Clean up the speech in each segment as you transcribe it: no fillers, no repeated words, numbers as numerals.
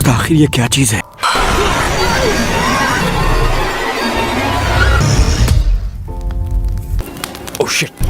आखिर ये क्या चीज है? Oh shit.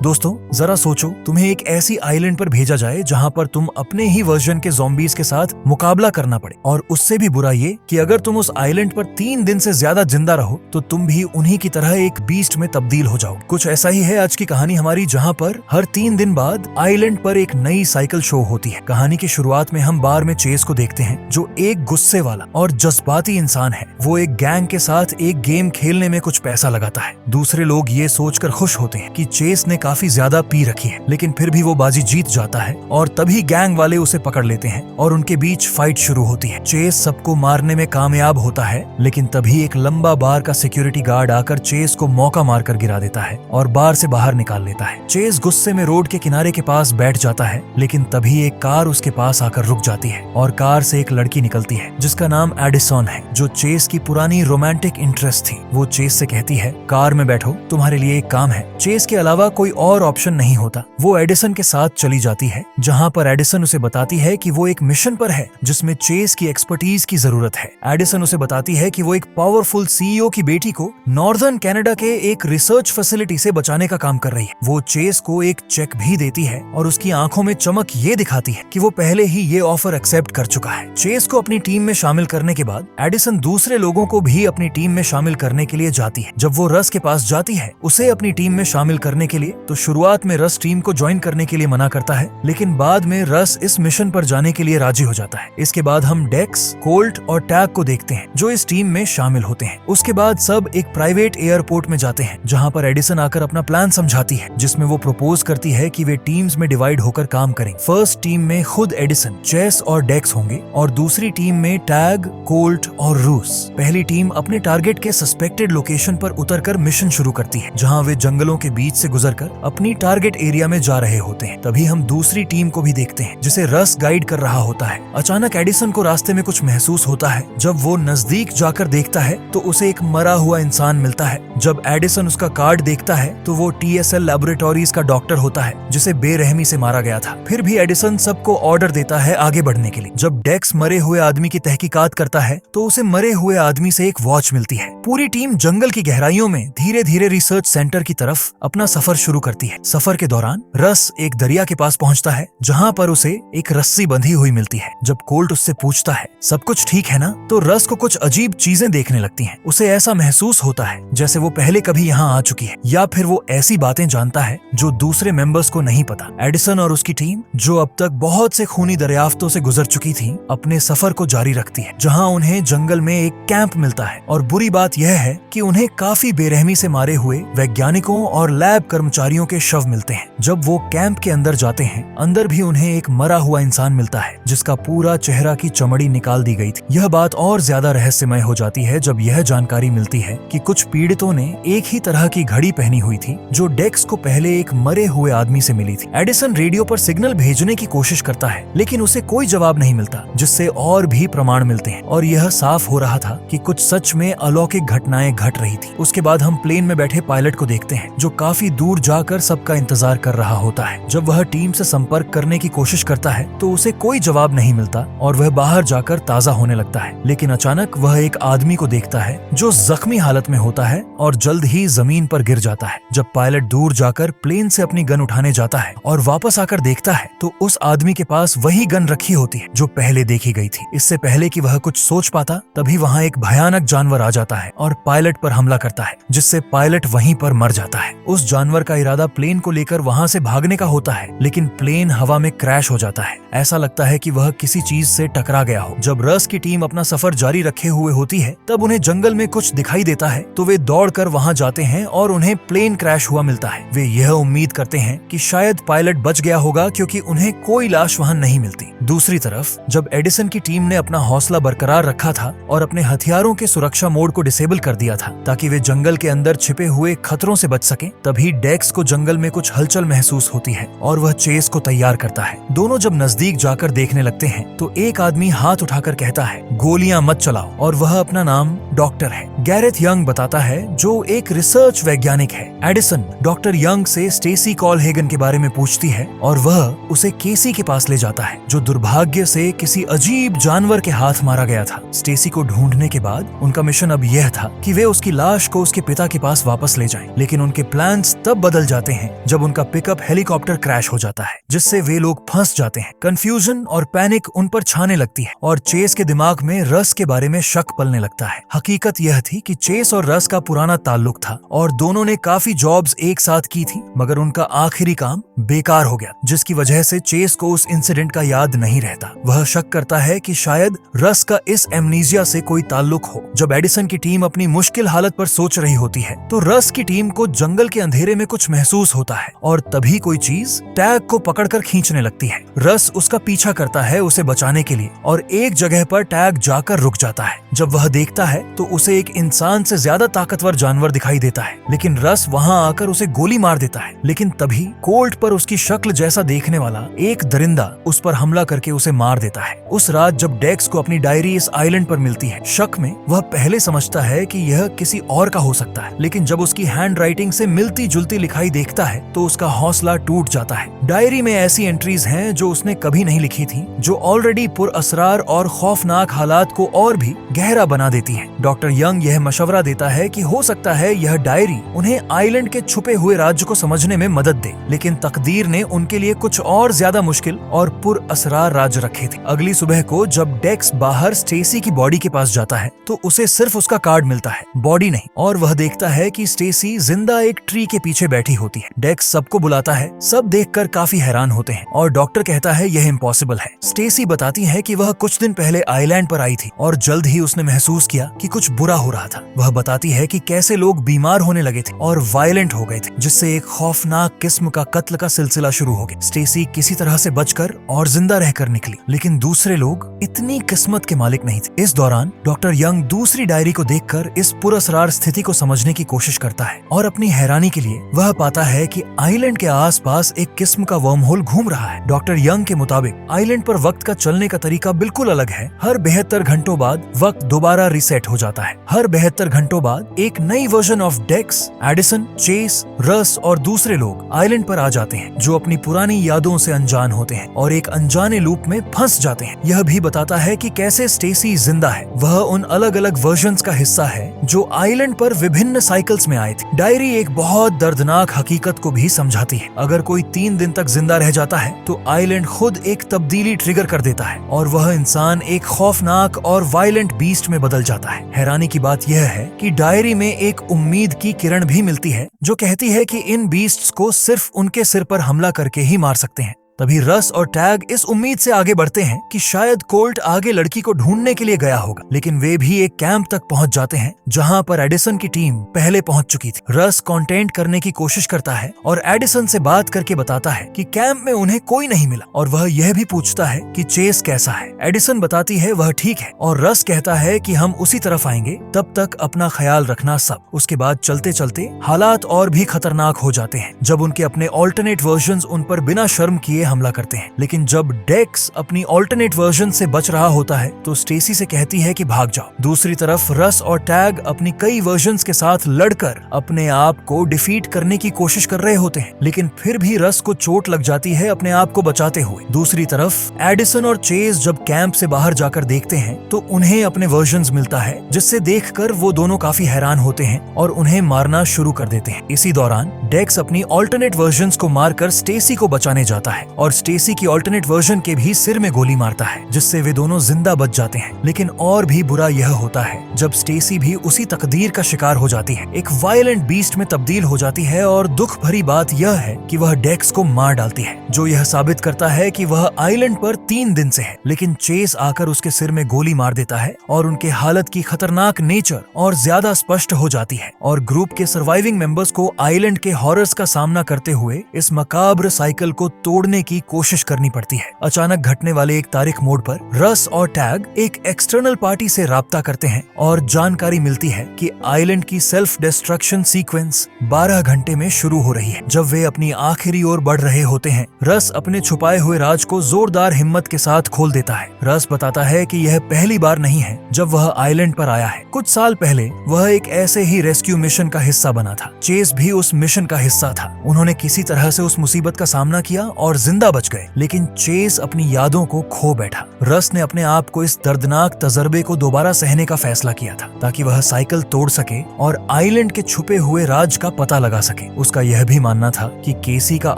दोस्तों जरा सोचो, तुम्हें एक ऐसी आइलैंड पर भेजा जाए जहां पर तुम अपने ही वर्जन के ज़ॉम्बीज़ के साथ मुकाबला करना पड़े, और उससे भी बुरा ये कि अगर तुम उस आइलैंड पर 3 दिन से ज्यादा जिंदा रहो तो तुम भी उन्हीं की तरह एक बीस्ट में तब्दील हो जाओ। कुछ ऐसा ही है आज की कहानी हमारी, जहां पर हर 3 दिन बाद आइलैंड पर एक नई साइकिल शो होती है। कहानी की शुरुआत में हम बार में चेस को देखते हैं, जो एक गुस्से वाला और जज्बाती इंसान है। वो एक गैंग के साथ एक गेम खेलने में कुछ पैसा लगाता है। दूसरे लोग ये सोचकर खुश होते हैं कि चेस ने काफी ज्यादा पी रखी है, लेकिन फिर भी वो बाजी जीत जाता है और तभी गैंग वाले उसे पकड़ लेते हैं और उनके बीच फाइट शुरू होती है। चेस सबको मारने में कामयाब होता है, लेकिन तभी एक लंबा बार का सिक्योरिटी गार्ड आकर चेस को मौका मारकर गिरा देता है और बार से बाहर निकाल लेता है। चेस गुस्से में रोड के किनारे के पास बैठ जाता है, लेकिन तभी एक कार उसके पास आकर रुक जाती है और कार से एक लड़की निकलती है जिसका नाम एडिसन है, जो चेस की पुरानी रोमांटिक इंटरेस्ट थी। वो चेस से कहती है, कार में बैठो, तुम्हारे लिए एक काम है। चेस के अलावा कोई और ऑप्शन नहीं होता। वो एडिसन के साथ चली जाती है, जहां पर एडिसन उसे बताती है कि वो एक मिशन पर है जिसमें चेस की एक्सपर्टीज की जरूरत है। एडिसन उसे बताती है कि वो एक पावरफुल सीईओ की बेटी को नॉर्दर्न कनाडा के एक रिसर्च फैसिलिटी से बचाने का काम कर रही है। वो चेस को एक चेक भी देती है और उसकी आंखों में चमक ये दिखाती है कि वो पहले ही ये ऑफर एक्सेप्ट कर चुका है। चेस को अपनी टीम में शामिल करने के बाद एडिसन दूसरे लोगों को भी अपनी टीम में शामिल करने के लिए जाती है। जब वो रस के पास जाती है उसे अपनी टीम में शामिल करने के लिए, तो शुरुआत में रस टीम को ज्वाइन करने के लिए मना करता है, लेकिन बाद में रस इस मिशन पर जाने के लिए राजी हो जाता है। इसके बाद हम डेक्स, कोल्ट और टैग को देखते हैं जो इस टीम में शामिल होते हैं। उसके बाद सब एक प्राइवेट एयरपोर्ट में जाते हैं, जहां पर एडिसन आकर अपना प्लान समझाती है, जिसमें वो प्रपोज करती है कि वे टीम्स में डिवाइड होकर काम करें। फर्स्ट टीम में खुद एडिसन, चेस और डेक्स होंगे और दूसरी टीम में टैग, कोल्ट और रूस। पहली टीम अपने टारगेट के सस्पेक्टेड लोकेशन पर उतरकर मिशन शुरू करती है, जहां वे जंगलों के बीच से गुजरकर अपनी टारगेट एरिया में जा रहे होते हैं। तभी हम दूसरी टीम को भी देखते हैं, जिसे रस गाइड कर रहा होता है। अचानक एडिसन को रास्ते में कुछ महसूस होता है। जब वो नजदीक जाकर देखता है तो उसे एक मरा हुआ इंसान मिलता है। जब एडिसन उसका कार्ड देखता है तो वो TSL लैबोरेटरीज का डॉक्टर होता है, जिसे बेरहमी से मारा गया था। फिर भी एडिसन सबको ऑर्डर देता है आगे बढ़ने के लिए। जब डेक्स मरे हुए आदमी की तहकीकात करता है तो उसे मरे हुए आदमी से एक वॉच मिलती है। पूरी टीम जंगल की गहराइयों में धीरे धीरे रिसर्च सेंटर की तरफ अपना सफर शुरू करती है। सफर के दौरान रस एक दरिया के पास पहुंचता है, जहां पर उसे एक रस्सी बंधी हुई मिलती है। जब कोल्ट उससे पूछता है, सब कुछ ठीक है ना, तो रस को कुछ अजीब चीजें देखने लगती हैं। उसे ऐसा महसूस होता है जैसे वो पहले कभी यहाँ आ चुकी है, या फिर वो ऐसी बातें जानता है जो दूसरे मेंबर्स को नहीं पता। एडिसन और उसकी टीम, जो अब तक बहुत से खूनी दरियाफ्तों से गुजर चुकी थी, अपने सफर को जारी रखती है, जहाँ उन्हें जंगल में एक कैंप मिलता है। और बुरी बात यह है कि उन्हें काफी बेरहमी से मारे हुए वैज्ञानिकों और लैब कर्मचारियों के शव मिलते हैं। जब वो कैंप के अंदर जाते हैं, अंदर भी उन्हें एक मरा हुआ इंसान मिलता है, जिसका पूरा चेहरा की चमड़ी निकाल दी गई थी। यह बात और ज्यादा रहस्यमय हो जाती है जब यह जानकारी मिलती है कि कुछ पीड़ितों ने एक ही तरह की घड़ी पहनी हुई थी, जो डेक्स को पहले एक मरे हुए आदमी से मिली थी। एडिसन रेडियो पर सिग्नल भेजने की कोशिश करता है, लेकिन उसे कोई जवाब नहीं मिलता, जिससे और भी प्रमाण मिलते हैं और यह साफ हो रहा था कि कुछ सच में अलौकिक घटनाएं घट रही थी। उसके बाद हम प्लेन में बैठे पायलट को देखते हैं, जो काफी दूर जाकर सबका इंतजार कर रहा होता है। जब वह टीम से संपर्क करने की कोशिश करता है तो उसे कोई जवाब नहीं मिलता और वह बाहर जाकर ताजा होने लगता है। लेकिन अचानक वह एक आदमी को देखता है जो जख्मी हालत में होता है और जल्द ही जमीन पर गिर जाता है। जब पायलट दूर जाकर प्लेन से अपनी गन उठाने जाता है और वापस आकर देखता है तो उस आदमी के पास वही गन रखी होती है जो पहले देखी गई थी। इससे पहले कि वह कुछ सोच पाता, तभी वहाँ एक भयानक जानवर आ जाता है और पायलट पर हमला करता है, जिससे पायलट वहीं पर मर जाता है। उस जानवर का इरादा प्लेन को लेकर वहाँ से भागने का होता है, लेकिन प्लेन हवा में क्रैश हो जाता है। ऐसा लगता है कि वह किसी चीज से टकरा गया हो। जब रस की टीम अपना सफर जारी रखे हुए होती है, तब उन्हें जंगल में कुछ दिखाई देता है, तो वे दौड़कर वहां जाते हैं और उन्हें प्लेन क्रैश हुआ मिलता है। वे यह उम्मीद करते हैं कि शायद पायलट बच गया होगा, क्योंकि उन्हें कोई लाश वहां नहीं मिलती। दूसरी तरफ जब एडिसन की टीम ने अपना हौसला बरकरार रखा था और अपने हथियारों के सुरक्षा मोड को डिसेबल कर दिया था ताकि वे जंगल के अंदर छिपे हुए खतरों से बच सकें, तभी डेक्स को जंगल में कुछ हलचल महसूस होती है और वह चेस को तैयार करता है। दोनों जब नजदीक जाकर देखने लगते हैं तो एक आदमी हाथ उठाकर कहता है, गोलियां मत चलाओ, और वह अपना नाम डॉक्टर है। गैरेथ यंग बताता है, जो एक रिसर्च वैज्ञानिक है। एडिसन डॉक्टर यंग से स्टेसी कॉलहेगन के बारे में पूछती है और वह उसे केसी के पास ले जाता है, जो दुर्भाग्य से किसी अजीब जानवर के हाथ मारा गया था। स्टेसी को ढूंढने के बाद उनका मिशन अब यह था कि वे उसकी लाश को उसके पिता के पास वापस ले जाएं। लेकिन उनके प्लान्स तब बदल जाते हैं जब उनका पिकअप हेलीकॉप्टर क्रैश हो जाता है, जिससे वे लोग फंस जाते हैं। कंफ्यूजन और पैनिक उन पर छाने लगती है और चेस के दिमाग में रस के बारे में शक पलने लगता है। हकीकत यह थी कि चेस और रस का पुराना ताल्लुक था और दोनों ने काफी जॉब्स एक साथ की थी, मगर उनका आखिरी काम बेकार हो गया, जिसकी वजह से चेस को उस इंसिडेंट का याद नहीं रहता। वह शक करता है कि शायद रस का इस एमनीजिया से कोई ताल्लुक हो। जब एडिसन की टीम अपनी मुश्किल हालत पर सोच रही होती है तो रस की टीम को जंगल के अंधेरे में कुछ महसूस होता है और तभी कोई चीज टैग को पकड़कर खींचने लगती है। रस उसका पीछा करता है उसे बचाने के लिए और एक जगह पर टैग जाकर रुक जाता है। जब वह देखता है तो उसे एक इंसान से ज्यादा ताकतवर जानवर दिखाई देता है, लेकिन रस वहां आकर उसे गोली मार देता है। लेकिन तभी कोल्ट पर उसकी शक्ल जैसा देखने वाला एक दरिंदा उस पर हमला करके उसे मार देता है। उस रात जब डेक्स को अपनी डायरी इस आइलैंड पर मिलती है, शक में वह पहले समझता है कि यह किसी और का हो सकता है, लेकिन जब उसकी हैंड राइटिंग से मिलती जुलती लिखाई देखता है तो उसका हौसला टूट जाता है। डायरी में ऐसी एंट्रीज हैं जो उसने कभी नहीं लिखी थी, जो ऑलरेडी पुरअसरार और खौफनाक हालात को और भी गहरा बना देती हैं। डॉक्टर यंग यह मशवरा देता है कि हो सकता है यह डायरी उन्हें आइलैंड के छुपे हुए राज्य को समझने में मदद दे, लेकिन तकदीर ने उनके लिए कुछ और ज्यादा मुश्किल और पुरअसरार राज्य रखे थे। अगली सुबह को जब डेक्स बाहर स्टेसी की बॉडी के पास जाता है तो उसे सिर्फ उसका कार्ड मिलता है, बॉडी नहीं, और वह देखता है कि स्टेसी जिंदा एक ट्री के पीछे बैठी होती है। डेक्स सबको बुलाता है, सब देखकर काफी हैरान होते हैं और डॉक्टर कहता है यह इम्पॉसिबल है। स्टेसी बताती है कि वह कुछ दिन पहले आइलैंड पर आई थी और जल्द ही उसने महसूस किया कि कुछ बुरा हो रहा था। वह बताती है कि कैसे लोग बीमार होने लगे थे और वायलेंट हो गए थे, जिससे एक खौफनाक किस्म का कत्ल का सिलसिला शुरू हो गया। स्टेसी किसी तरह से बचकर और जिंदा रहकर निकली, लेकिन दूसरे लोग इतनी किस्मत के मालिक नहीं थे। इस दौरान डॉक्टर यंग दूसरी डायरी को देखकर इस पुरअसरार स्थिति को समझने की कोशिश करता है और अपनी हैरानी के लिए वह पाता है कि आइलैंड के आसपास एक किस्म का वर्म होल घूम रहा है। डॉक्टर यंग के मुताबिक आइलैंड पर वक्त का चलने का तरीका बिल्कुल अलग है। हर 72 घंटों बाद वक्त दोबारा रिसेट हो जाता है। हर 72 घंटों बाद एक नई version of Dex, Edison, Chase, Russ और दूसरे लोग आइलैंड पर आ जाते हैं, जो अपनी पुरानी यादों से अनजान होते हैं और एक अनजाने लूप में फंस जाते हैं। यह भी बताता है कि कैसे स्टेसी जिंदा है। वह उन अलग अलग वर्जन्स का हिस्सा है जो आइलैंड पर विभिन्न साइकिल्स में आए थे। डायरी एक बहुत दर्दनाक हकीकत को भी समझाती है। अगर कोई 3 दिन तक जिंदा रह जाता है तो आइलैंड खुद एक तब्दीली ट्रिगर कर देता है और वह इंसान एक खौफनाक और वायलेंट बीस्ट में बदल जाता है। हैरानी की बात यह है कि डायरी में एक उम्मीद की किरण भी मिलती है, जो कहती है कि इन बीस्ट्स को सिर्फ उनके सिर पर हमला करके ही मार सकते हैं। तभी रस और टैग इस उम्मीद से आगे बढ़ते हैं कि शायद कोल्ट आगे लड़की को ढूंढने के लिए गया होगा, लेकिन वे भी एक कैंप तक पहुंच जाते हैं जहां पर एडिसन की टीम पहले पहुंच चुकी थी। रस कांटेक्ट करने की कोशिश करता है और एडिसन से बात करके बताता है कि कैंप में उन्हें कोई नहीं मिला और वह यह भी पूछता है कि चेस कैसा है। एडिसन बताती है वह ठीक है और रस कहता है कि हम उसी तरफ आएंगे, तब तक अपना ख्याल रखना सब। उसके बाद चलते चलते हालात और भी खतरनाक हो जाते हैं जब उनके अपने ऑल्टरनेट वर्जन्स उन पर बिना शर्म किए हमला करते हैं। लेकिन जब डेक्स अपनी ऑल्टरनेट वर्जन से बच रहा होता है तो स्टेसी से कहती है कि भाग जाओ। दूसरी तरफ रस और टैग अपनी कई वर्जन्स के साथ लड़कर अपने आप को डिफीट करने की कोशिश कर रहे होते हैं, लेकिन फिर भी रस को चोट लग जाती है अपने आप को बचाते हुए। दूसरी तरफ एडिसन और चेस जब कैंप से बाहर जाकर देखते हैं तो उन्हें अपने वर्जन्स मिलता है, जिससे देखकर वो दोनों काफी हैरान होते हैं और उन्हें मारना शुरू कर देते हैं। इसी दौरान डेक्स अपनी ऑल्टरनेट वर्जन्स को मारकर स्टेसी को बचाने जाता है और स्टेसी की ऑल्टरनेट वर्जन के भी सिर में गोली मारता है, जिससे वे दोनों जिंदा बच जाते हैं। लेकिन और भी बुरा यह होता है जब स्टेसी भी उसी तकदीर का शिकार हो जाती है, एक वायलेंट बीस्ट में तब्दील हो जाती है और दुख भरी बात यह है कि वह डेक्स को मार डालती है, जो यह साबित करता है कि वह आइलैंड पर 3 दिन से है। लेकिन चेस आकर उसके सिर में गोली मार देता है और उनके हालत की खतरनाक नेचर और ज्यादा स्पष्ट हो जाती है और ग्रुप के सर्वाइविंग मेंबर्स को आइलैंड के हॉरर्स का सामना करते हुए इस मकाब्र साइकिल को तोड़ने की कोशिश करनी पड़ती है। अचानक घटने वाले एक तारीख मोड़ पर रस और टैग एक एक्सटर्नल पार्टी से राब्ता करते हैं और जानकारी मिलती है कि आइलैंड की सेल्फ डिस्ट्रक्शन सीक्वेंस 12 घंटे में शुरू हो रही है। जब वे अपनी आखिरी ओर बढ़ रहे होते हैं, रस अपने छुपाए हुए राज को जोरदार हिम्मत के साथ खोल देता है। रस बताता है कि यह पहली बार नहीं है जब वह आइलैंड पर आया है। कुछ साल पहले वह एक ऐसे ही रेस्क्यू मिशन का हिस्सा बना था। चेस भी उस मिशन का हिस्सा था। उन्होंने किसी तरह से उस मुसीबत का सामना किया और जिंदा बच गए, लेकिन चेस अपनी यादों को खो बैठा। रस ने अपने आप को इस दर्दनाक तजर्बे को दोबारा सहने का फैसला किया था ताकि वह साइकिल तोड़ सके और आइलैंड के छुपे हुए राज का पता लगा सके। उसका यह भी मानना था कि केसी का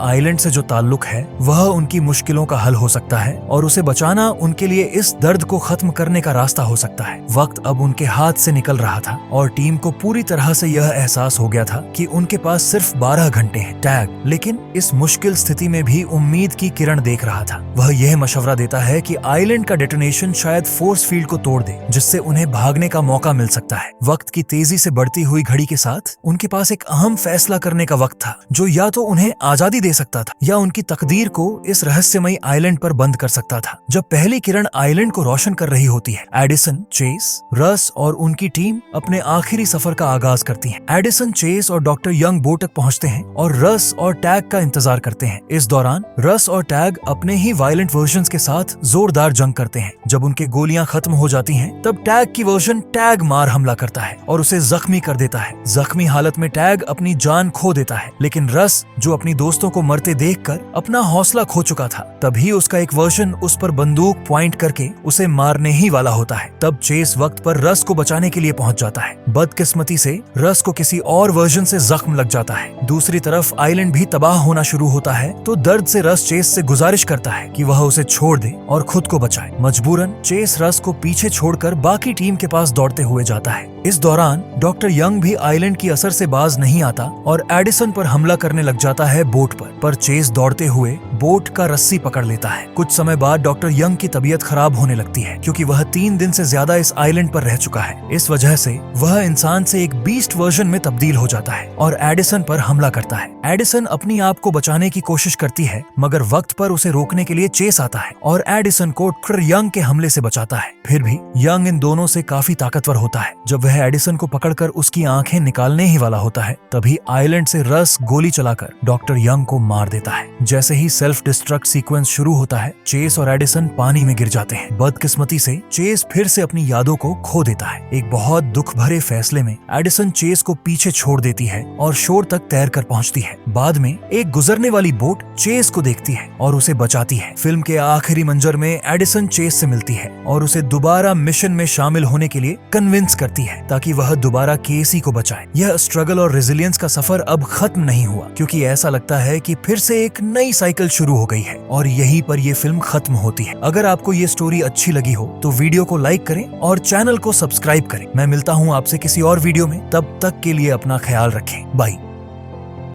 आइलैंड से जो ताल्लुक है वह उनकी मुश्किलों का हल हो सकता है और उसे बचाना उनके लिए इस दर्द को खत्म करने का रास्ता हो सकता है। वक्त अब उनके हाथ से निकल रहा था और टीम को पूरी तरह से यह एहसास हो गया था कि उनके पास सिर्फ 12 घंटे हैं। टैग लेकिन इस मुश्किल स्थिति में भी उम्मीद की किरण देख रहा था। वह यह मशवरा देता है कि आइलैंड का डेटोनेशन शायद फोर्स फील्ड को तोड़ दे, जिससे उन्हें भागने का मौका मिल सकता है। वक्त की तेजी से बढ़ती हुई घड़ी के साथ उनके पास एक अहम फैसला करने का वक्त था, जो या तो उन्हें आजादी दे सकता था या उनकी तकदीर को इस रहस्यमयी आइलैंड पर बंद कर सकता था। जब पहली किरण आइलैंड को रोशन कर रही होती है, एडिसन, चेस, रस और उनकी टीम अपने आखिरी सफर का आगाज करती है। एडिसन, चेस और डॉक्टर यंग बोट तक पहुंचते हैं और रस और टैग का इंतजार करते हैं। इस दौरान रस और टैग अपने ही वायलेंट वर्जन्स के साथ जोरदार जंग करते हैं। जब उनके गोलियां खत्म हो जाती हैं, तब टैग की वर्जन टैग मार हमला करता है और उसे जख्मी कर देता है। जख्मी हालत में टैग अपनी जान खो देता है, लेकिन रस, जो अपनी दोस्तों को मरते देखकर अपना हौसला खो चुका था, तभी उसका एक वर्जन उस पर बंदूक पॉइंट करके उसे मारने ही वाला होता है। तब चेस वक्त पर रस को बचाने के लिए पहुंच जाता है। बदकिस्मती से रस को किसी और वर्जन से जख्म लग जाता है। दूसरी तरफ आइलैंड भी तबाह होना शुरू होता है, तो दर्द से रस चेस से गुजारिश करता है कि वह उसे छोड़ दे और खुद को बचाए। मजबूरन चेस रस को पीछे छोड़कर बाकी टीम के पास दौड़ते हुए जाता है। इस दौरान डॉक्टर यंग भी आइलैंड की असर से बाज नहीं आता और एडिसन पर हमला करने लग जाता है बोट पर चेस दौड़ते हुए बोट का रस्सी पकड़ लेता है। कुछ समय बाद डॉक्टर यंग की तबीयत खराब होने लगती है, क्योंकि वह 3 दिन से ज्यादा इस आइलैंड पर रह चुका है। इस वजह से वह इंसान से एक बीस्ट वर्जन में तब्दील हो जाता है और एडिसन पर हमला करता है। एडिसन अपनी आप को बचाने की कोशिश करती है, मगर वक्त पर उसे रोकने के लिए चेस आता है और एडिसन को डॉक्टर यंग के हमले से बचाता है। फिर भी यंग इन दोनों से काफी ताकतवर होता है। जब वह एडिसन को पकड़कर उसकी आंखें निकालने ही वाला होता है, तभी आइलैंड से रस गोली चलाकर डॉक्टर यंग को मार देता है। जैसे ही सेल्फ डिस्ट्रक्ट सीक्वेंस शुरू होता है, चेस और एडिसन पानी में गिर जाते हैं। बदकिस्मती से चेस फिर से अपनी यादों को खो देता है। एक बहुत दुख भरे फैसले में एडिसन चेस को पीछे छोड़ देती है और शोर तक तैर कर पहुंचती है। बाद में एक गुजरने वाली बोट चेस को देखती है और उसे बचाती है। फिल्म के आखिरी मंजर में एडिसन चेस से मिलती है और उसे दोबारा मिशन में शामिल होने के लिए कन्विंस करती है ताकि वह दोबारा केसी को बचाए। यह स्ट्रगल और रेजिलियंस का सफर अब खत्म नहीं हुआ, क्योंकि ऐसा लगता है कि फिर से एक नई साइकिल शुरू हो गई है और यहीं पर ये फिल्म खत्म होती है। अगर आपको ये स्टोरी अच्छी लगी हो तो वीडियो को लाइक करें और चैनल को सब्सक्राइब करें। मैं मिलता हूँ आपसे किसी और वीडियो में, तब तक के लिए अपना ख्याल रखें। बाय।